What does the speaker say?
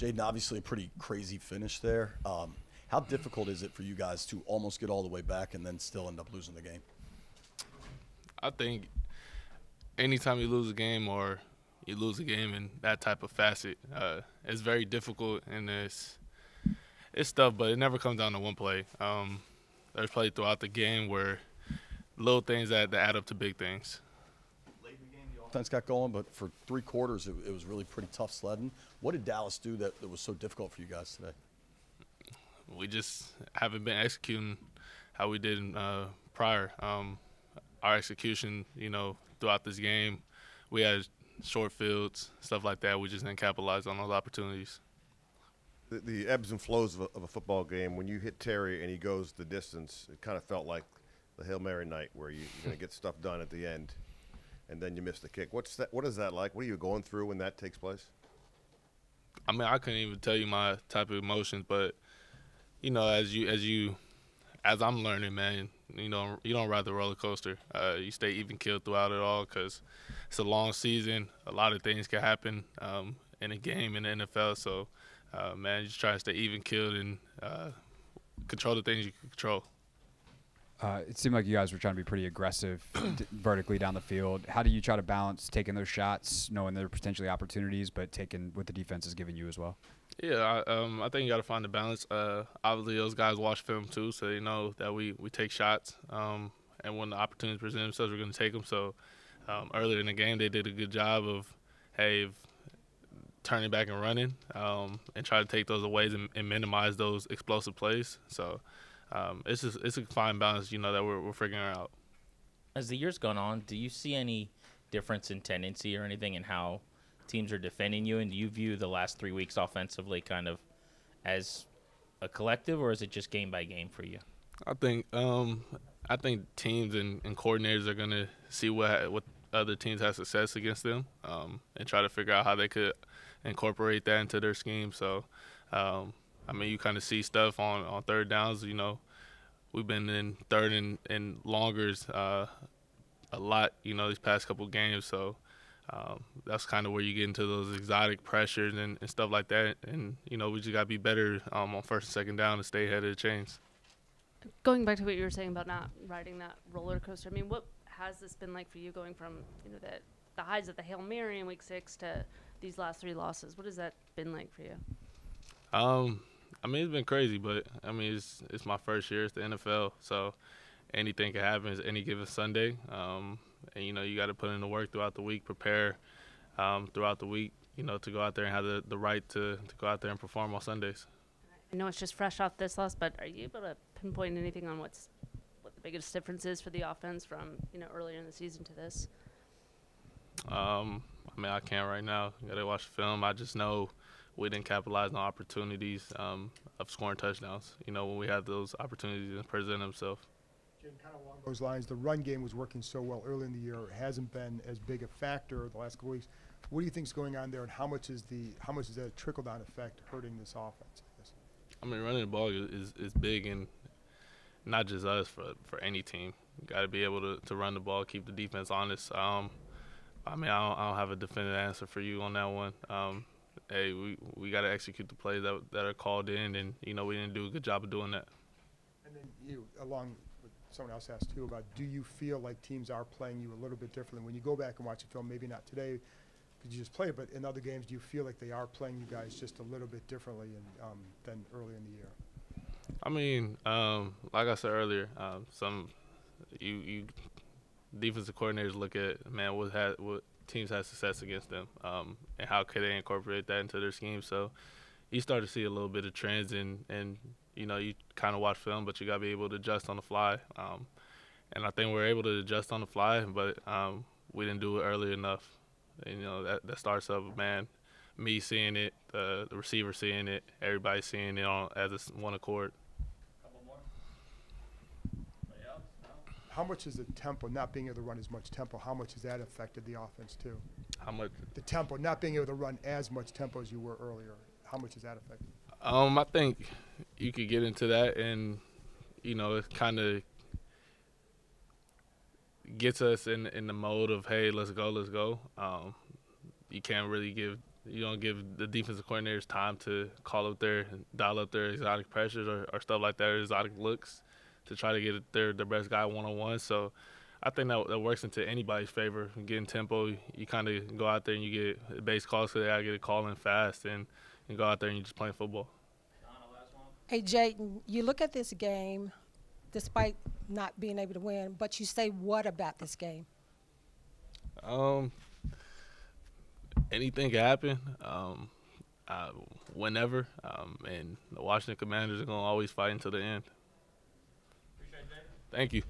Jayden, obviously a pretty crazy finish there. How difficult is it for you guys to almost get all the way back and then still end up losing the game? I think anytime you lose a game or you lose a game in that type of facet, it's very difficult and it's tough, but it never comes down to one play. There's play throughout the game where little things that add up to big things. Late in the game, the offense got going, but for 3 quarters, it was really pretty tough sledding. What did Dallas do that was so difficult for you guys today? We just haven't been executing how we did prior. Our execution, throughout this game, we had short fields, stuff like that. We just didn't capitalize on those opportunities. The ebbs and flows of a football game, when you hit Terry and he goes the distance, it kind of felt like the Hail Mary night where you're going to get stuff done at the end and then you miss the kick. What is that like? What are you going through when that takes place? I mean, I couldn't even tell you my type of emotions, but as I'm learning, man, you don't ride the roller coaster. You stay even keeled throughout it all because it's a long season. A lot of things can happen in a game in the NFL. So, man, you just try to stay even keeled and control the things you can control. It seemed like you guys were trying to be pretty aggressive vertically down the field. How do you try to balance taking those shots, knowing there are potentially opportunities, but taking what the defense is giving you as well? Yeah, I think you got to find the balance. Obviously, those guys watch film too, so they know that we take shots. And when the opportunities present themselves, we're going to take them. So earlier in the game, they did a good job of, turning back and running and try to take those away and minimize those explosive plays. So it's a fine balance, that we're figuring out. As the year's gone on, do you see any difference in tendency or anything in how teams are defending you, and do you view the last 3 weeks offensively kind of as a collective, or is it just game by game for you? I think teams and coordinators are gonna see what other teams have success against them and try to figure out how they could incorporate that into their scheme. So, you kind of see stuff on third downs. We've been in third and longers a lot. These past couple games. So. That's kind of where you get into those exotic pressures and stuff like that. And, we just got to be better on first and second down to stay ahead of the chains. Going back to what you were saying about not riding that roller coaster, what has this been like for you going from, the highs of the Hail Mary in Week 6 to these last 3 losses? What has that been like for you? It's been crazy, but, it's my first year. It's the NFL, so anything can happen. It's any given Sunday. And, you got to put in the work throughout the week, prepare throughout the week, to go out there and have the right to go out there and perform on Sundays. I know it's just fresh off this loss, but are you able to pinpoint anything on what the biggest difference is for the offense from, earlier in the season to this? I can't right now. You got to watch the film. I just know we didn't capitalize on opportunities of scoring touchdowns, when we had those opportunities to present themselves. Kind of along those lines, the run game was working so well early in the year. It hasn't been as big a factor the last couple weeks. What do you think is going on there, and how much is that trickle-down effect hurting this offense? Running the ball is big, and not just us, for any team. You got to be able to run the ball, keep the defense honest. I don't have a definitive answer for you on that one. We got to execute the plays that are called in, and we didn't do a good job of doing that. And then along. Someone else asked too about, do you feel like teams are playing you a little bit differently when you go back and watch the film? Maybe not today because you just play it, but in other games, do you feel like they are playing you guys just a little bit differently than early in the year? Like I said earlier, some you defensive coordinators look at what teams have success against them, and how can they incorporate that into their scheme. So you start to see a little bit of trends and you kind of watch film, but you got to be able to adjust on the fly. And I think we're able to adjust on the fly, but we didn't do it early enough. And, that starts up, me seeing it, the receiver seeing it, everybody seeing it as one accord. Couple more. How much is the tempo, not being able to run as much tempo, how much has that affected the offense too? How much? The tempo, not being able to run as much tempo as you were earlier. How much has that affected? I think you could get into that, and it kind of gets us in the mode of, hey, let's go. You can't really give You don't give the defensive coordinators time to dial up their exotic pressures or stuff like that, or exotic looks to try to get their best guy one-on-one. So I think that works into anybody's favor. Getting tempo, you kind of go out there and you get base calls because they got to get a call in fast and go out there and you just playing football. Hey, Jayden, you look at this game, despite not being able to win, but you say what about this game? Anything can happen whenever, and the Washington Commanders are going to always fight until the end. Thank you.